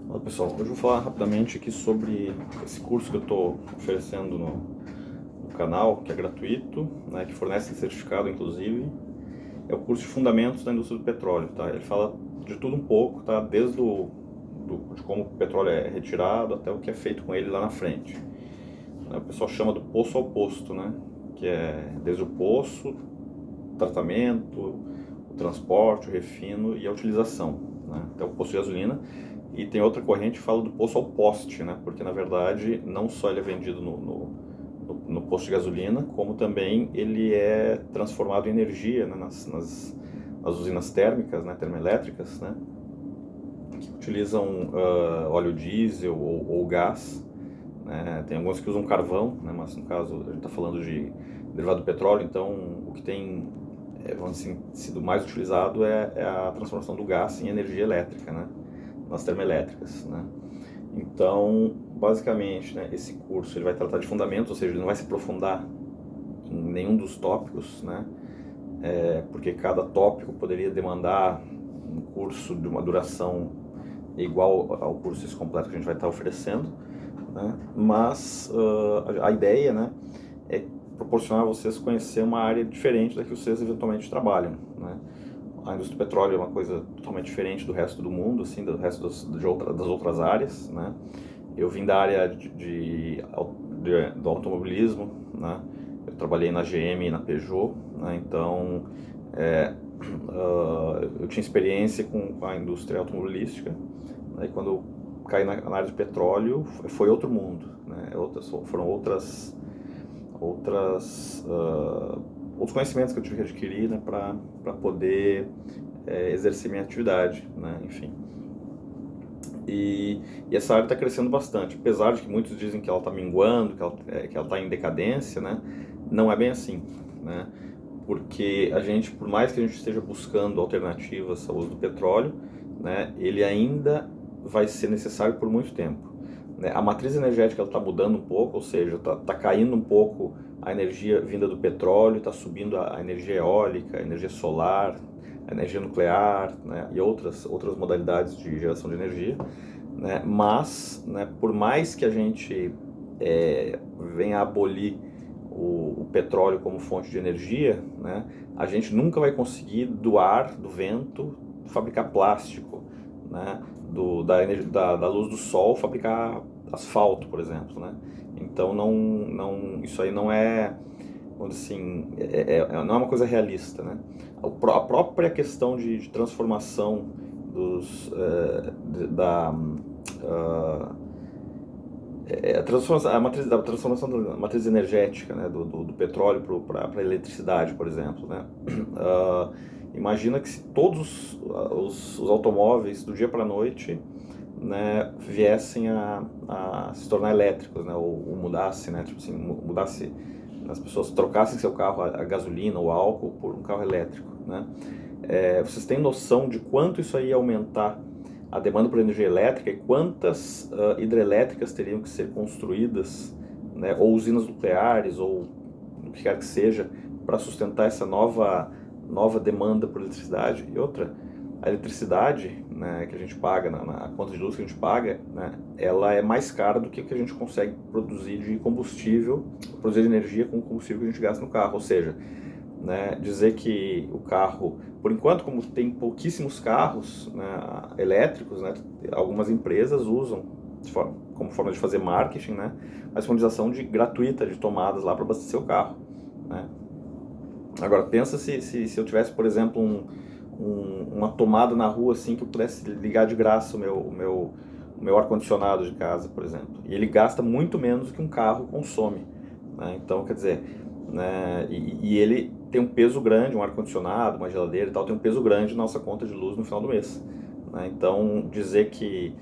Olá pessoal, hoje eu vou falar rapidamente aqui sobre esse curso que eu estou oferecendo no canal, que é gratuito, né, que fornece certificado inclusive. É o curso de Fundamentos da Indústria do Petróleo, tá? Ele fala de tudo um pouco, tá? Desde de como o petróleo é retirado até o que é feito com ele lá na frente. O pessoal chama do poço ao posto, né? Que é desde o poço, o tratamento, o transporte, o refino e a utilização, né? Até o posto de gasolina. E tem outra corrente que fala do poço ao poste, né? Porque na verdade não só ele é vendido no posto de gasolina, como também ele é transformado em energia, né? nas usinas térmicas, né? Termoelétricas, né? Que utilizam óleo diesel ou gás, né? Tem algumas que usam carvão, né? Mas no caso a gente está falando de derivado do petróleo, então o que tem vamos dizer assim, sido mais utilizado é a transformação do gás em energia elétrica, né? Nas termoelétricas, né? Então, basicamente, né, esse curso ele vai tratar de fundamentos, ou seja, ele não vai se aprofundar em nenhum dos tópicos, né? Porque cada tópico poderia demandar um curso de uma duração igual ao curso completo que a gente vai estar oferecendo, né? Mas a ideia, né, é proporcionar a vocês conhecer uma área diferente da que vocês eventualmente trabalham, né? A indústria do petróleo é uma coisa totalmente diferente do resto do mundo, assim, do resto das outras áreas, né? Eu vim da área do automobilismo, né? Eu trabalhei na GM e na Peugeot, né? Então eu tinha experiência com a indústria automobilística, né? E quando eu caí na área de petróleo foi outro mundo, né? Foram outros conhecimentos que eu tive que adquirir, né, para poder exercer minha atividade, né, enfim. E essa área está crescendo bastante, apesar de que muitos dizem que ela está minguando, que ela está em decadência, né, não é bem assim, né, porque por mais que a gente esteja buscando alternativas ao uso do petróleo, né, ele ainda vai ser necessário por muito tempo. A matriz energética está mudando um pouco, ou seja, está caindo um pouco a energia vinda do petróleo, está subindo a energia eólica, a energia solar, a energia nuclear, né, e outras modalidades de geração de energia, né, mas, né, por mais que a gente venha a abolir o petróleo como fonte de energia, né, a gente nunca vai conseguir do ar, do vento, fabricar plástico, né, da luz do sol fabricar asfalto, por exemplo, né? Então isso aí não é, vamos dizer assim, não é uma coisa realista, né? A própria questão de transformação a transformação da matriz energética, né, do petróleo para a eletricidade, por exemplo, né? Imagina que se todos os automóveis do dia para a noite, né, viessem a se tornar elétricos, né, ou mudasse, né, tipo assim, as pessoas trocassem seu carro a gasolina ou álcool por um carro elétrico, né? Vocês têm noção de quanto isso aí ia aumentar a demanda por energia elétrica e quantas hidrelétricas teriam que ser construídas, né, ou usinas nucleares ou o que quer que seja para sustentar essa nova demanda por eletricidade? E outra, a eletricidade, né, que a gente paga, na conta de luz que a gente paga, né, ela é mais cara do que o que a gente consegue produzir de combustível, produzir energia com o combustível que a gente gasta no carro. Ou seja, né, dizer que o carro, por enquanto, como tem pouquíssimos carros, né, elétricos, né, algumas empresas usam como forma de fazer marketing, né, a disponibilização gratuita de tomadas lá para abastecer o carro, né. Agora pensa se eu tivesse, por exemplo, uma tomada na rua assim que eu pudesse ligar de graça o meu ar-condicionado de casa, por exemplo. E ele gasta muito menos do que um carro consome, né? Então, quer dizer, né, e ele tem um peso grande, um ar-condicionado, uma geladeira e tal, tem um peso grande na nossa conta de luz no final do mês, né? Então, dizer que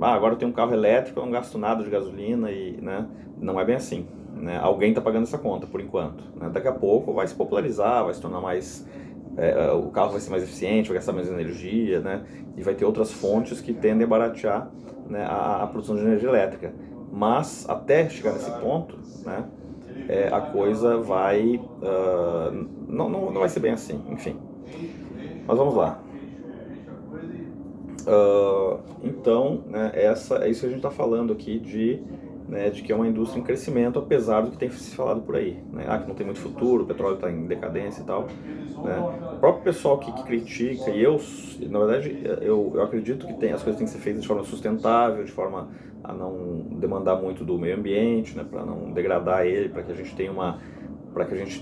agora eu tenho um carro elétrico, eu não gasto nada de gasolina, né, não é bem assim, né? Alguém está pagando essa conta por enquanto, né? Daqui a pouco vai se popularizar, vai se tornar mais o carro vai ser mais eficiente, vai gastar menos energia, né? E vai ter outras fontes que tendem a baratear, né, a produção de energia elétrica. Mas até chegar nesse ponto, né, a coisa vai não vai ser bem assim, enfim. Mas vamos lá. Então, né, é isso que a gente está falando aqui de que é uma indústria em crescimento, apesar do que tem se falado por aí, né? Que não tem muito futuro, o petróleo está em decadência e tal, né? O próprio pessoal que critica, e eu, na verdade, eu acredito que as coisas têm que ser feitas de forma sustentável, de forma a não demandar muito do meio ambiente, né? Para não degradar ele, para que a gente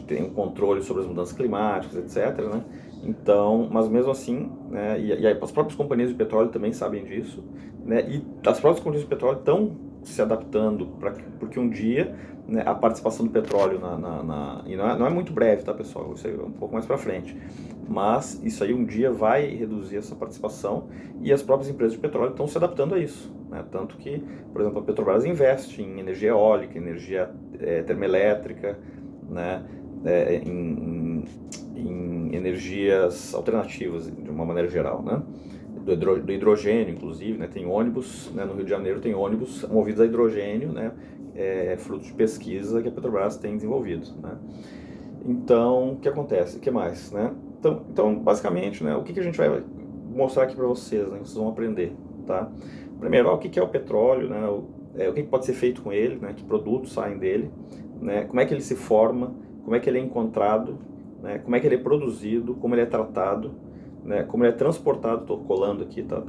tenha um controle sobre as mudanças climáticas, etc., né? Então, mas mesmo assim, né, e as próprias companhias de petróleo também sabem disso, né, e as próprias companhias de petróleo estão se adaptando porque um dia, né, a participação do petróleo e não é muito breve, tá, pessoal? Isso aí é um pouco mais para frente, mas isso aí um dia vai reduzir essa participação e as próprias empresas de petróleo estão se adaptando a isso, né? Tanto que, por exemplo, a Petrobras investe em energia eólica, energia termoelétrica, né, em energias alternativas de uma maneira geral, né? Do hidrogênio, inclusive, né? Tem ônibus, né? No Rio de Janeiro tem ônibus movidos a hidrogênio, né? Fruto de pesquisa que a Petrobras tem desenvolvido, né? Então, o que acontece? O que mais, né? Então, basicamente, né? O que a gente vai mostrar aqui para vocês, né? Vocês vão aprender, tá? Primeiro, o que é o petróleo, né? O que pode ser feito com ele, né? Que produtos saem dele, né? Como é que ele se forma, como é que ele é encontrado, né? Como é que ele é produzido, como ele é tratado, né? Como ele é transportado, estou colando aqui, tá?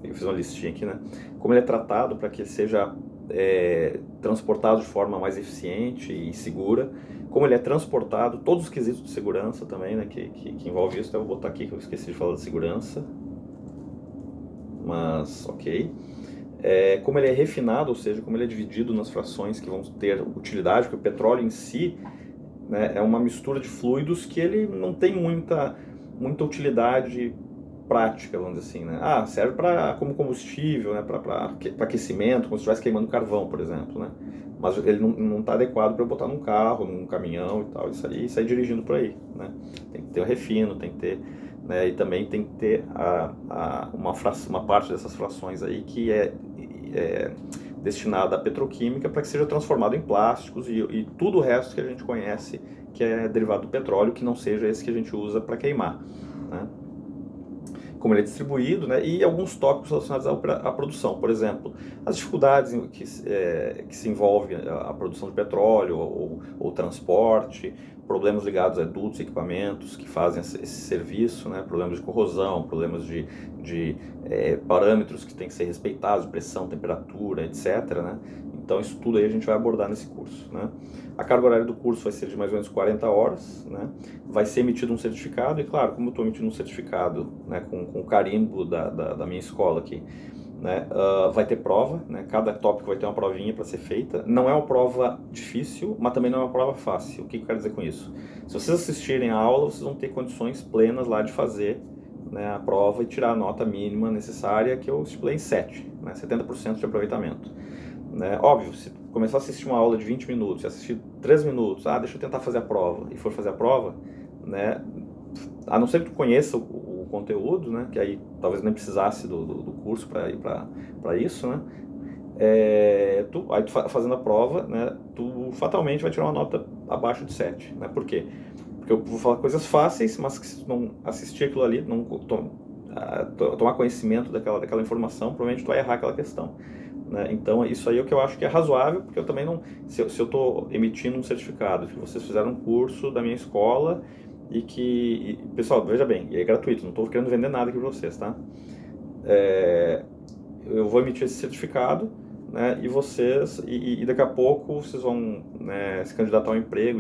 Eu fiz uma listinha aqui, né? Como ele é tratado para que ele seja transportado de forma mais eficiente e segura, como ele é transportado, todos os quesitos de segurança também, né? Que envolve isso, então eu vou botar aqui que eu esqueci de falar de segurança, mas ok. Como ele é refinado, ou seja, como ele é dividido nas frações que vão ter utilidade, porque o petróleo em si, né, é uma mistura de fluidos que ele não tem muita utilidade prática, vamos dizer assim, né? Serve como combustível, né, para aquecimento, como se estivesse queimando carvão, por exemplo, né? Mas ele não está adequado para botar num carro, num caminhão e tal, isso aí, e sair dirigindo por aí, né? Tem que ter o refino, tem que ter, né, e também tem que ter uma parte dessas frações aí que é destinada à petroquímica para que seja transformado em plásticos e tudo o resto que a gente conhece que é derivado do petróleo, que não seja esse que a gente usa para queimar, né? Como ele é distribuído, né, e alguns tópicos relacionados à produção. Por exemplo, as dificuldades que se envolvem a produção de petróleo ou transporte, problemas ligados a dutos e equipamentos que fazem esse serviço, né, problemas de corrosão, problemas de parâmetros que têm que ser respeitados, pressão, temperatura, etc., né? Então isso tudo aí a gente vai abordar nesse curso, né? A carga horária do curso vai ser de mais ou menos 40 horas, né? Vai ser emitido um certificado, e claro, como eu estou emitindo um certificado, né, com o carimbo da minha escola aqui, né, vai ter prova, né? Cada tópico vai ter uma provinha para ser feita. Não é uma prova difícil, mas também não é uma prova fácil. O que eu quero dizer com isso? Se vocês assistirem a aula, vocês vão ter condições plenas lá de fazer, né, a prova e tirar a nota mínima necessária, que eu estipulei em 7, né, 70% de aproveitamento. Né? Óbvio, se começar a assistir uma aula de 20 minutos, assistir 3 minutos, deixa eu tentar fazer a prova, e for fazer a prova, né, a não ser que tu conheça o conteúdo, né, que aí talvez nem precisasse do curso para ir para isso, né, tu fazendo a prova, né, tu fatalmente vai tirar uma nota abaixo de 7, né, por quê? Porque eu vou falar coisas fáceis, mas que se tu não assistir aquilo ali, não tomar conhecimento daquela informação, provavelmente tu vai errar aquela questão, né? Então isso aí é o que eu acho que é razoável, porque eu também não, se eu estou emitindo um certificado que vocês fizeram um curso da minha escola pessoal, veja bem, é gratuito, não estou querendo vender nada aqui para vocês, tá? Eu vou emitir esse certificado, né, e daqui a pouco vocês vão, né, se candidatar a um emprego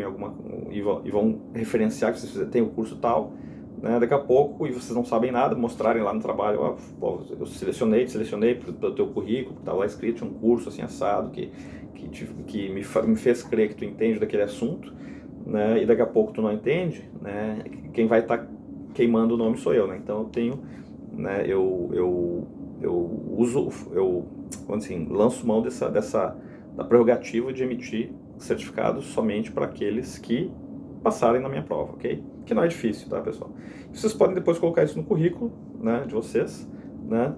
e vão referenciar que vocês têm o curso tal, né, daqui a pouco, e vocês não sabem nada, mostrarem lá no trabalho, eu selecionei pelo teu currículo, que está lá escrito um curso assim assado, que me fez crer que tu entende daquele assunto, né, e daqui a pouco tu não entende, né, quem vai estar queimando o nome sou eu, né, então eu tenho, né, lanço mão da prerrogativa de emitir certificados somente para aqueles que passarem na minha prova, ok? Que não é difícil, tá, pessoal? Vocês podem depois colocar isso no currículo, né, de vocês, né,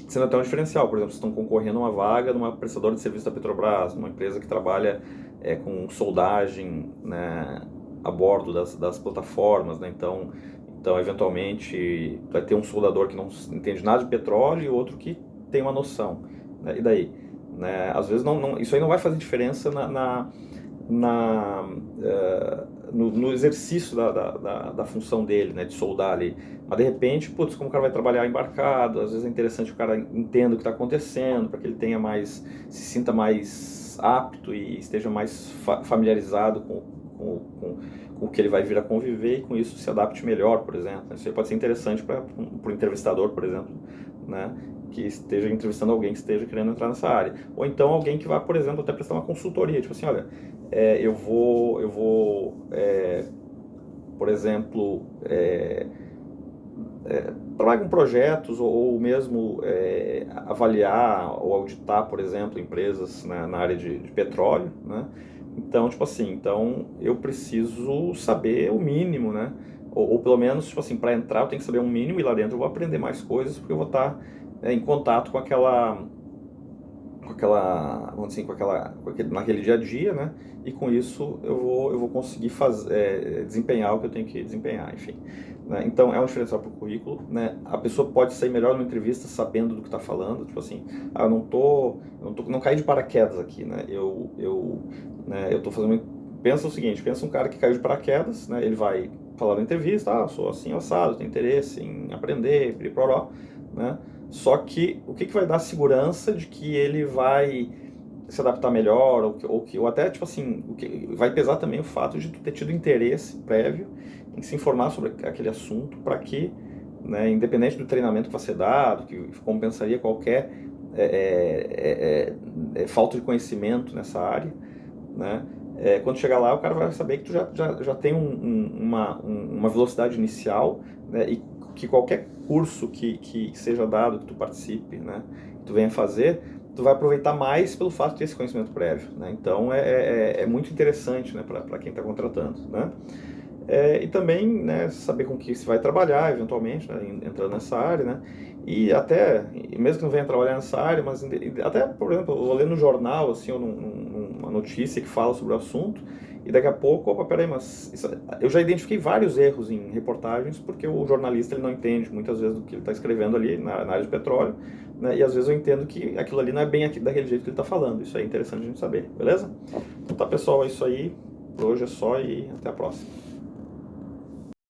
sendo até um diferencial. Por exemplo, vocês estão concorrendo a uma vaga numa prestadora de serviço da Petrobras, numa empresa que trabalha com soldagem, né, a bordo das plataformas, né? Então Então, eventualmente, vai ter um soldador que não entende nada de petróleo e outro que tem uma noção, né? E daí? Né? Às vezes isso aí não vai fazer diferença no exercício da função dele, né, de soldar ali. Mas de repente, putz, como o cara vai trabalhar embarcado, às vezes é interessante que o cara entenda o que está acontecendo, para que ele tenha mais, se sinta mais apto e esteja mais familiarizado com o que ele vai vir a conviver e com isso se adapte melhor, por exemplo. Isso aí pode ser interessante para o entrevistador, por exemplo, né, que esteja entrevistando alguém que esteja querendo entrar nessa área. Ou então alguém que vai, por exemplo, até prestar uma consultoria, tipo assim, olha, eu vou por exemplo, trabalhar com projetos ou mesmo avaliar ou auditar, por exemplo, empresas na área de petróleo, né? Então, tipo assim, então eu preciso saber o mínimo, né? Ou pelo menos, tipo assim, para entrar eu tenho que saber um mínimo e lá dentro eu vou aprender mais coisas porque eu vou estar em contato com vamos dizer, naquele dia a dia, né? E com isso eu vou conseguir desempenhar o que eu tenho que desempenhar, enfim. Né? Então é um diferencial para o currículo, né? A pessoa pode sair melhor numa entrevista sabendo do que está falando, tipo assim, não caí de paraquedas aqui, né? Eu tô fazendo, pensa o seguinte, pensa um cara que caiu de paraquedas, né? Ele vai falar na entrevista, sou assim assado, tenho interesse em aprender, piriporó, né? Só que o que vai dar segurança de que ele vai se adaptar melhor, ou até, tipo assim, o que vai pesar também o fato de tu ter tido interesse prévio em se informar sobre aquele assunto, para que, né, independente do treinamento que vai ser dado, que compensaria qualquer falta de conhecimento nessa área, né, quando chegar lá o cara vai saber que tu já tem uma velocidade inicial, né, e que qualquer curso que seja dado, que tu participe, né, que tu venha fazer, tu vai aproveitar mais pelo fato de ter esse conhecimento prévio, né? Então é muito interessante, né, para quem está contratando, né? E também, né, saber com que se vai trabalhar eventualmente, né, entrando nessa área, né? E até, mesmo que não venha trabalhar nessa área, mas até, por exemplo, eu vou ler no jornal, assim, ou numa notícia que fala sobre o assunto, e daqui a pouco, opa, peraí, mas eu já identifiquei vários erros em reportagens, porque o jornalista ele não entende muitas vezes do que ele está escrevendo ali na área de petróleo, né, e às vezes eu entendo que aquilo ali não é bem daquele jeito que ele está falando. Isso é interessante a gente saber, beleza? Então tá, pessoal, é isso aí. Por hoje é só e até a próxima.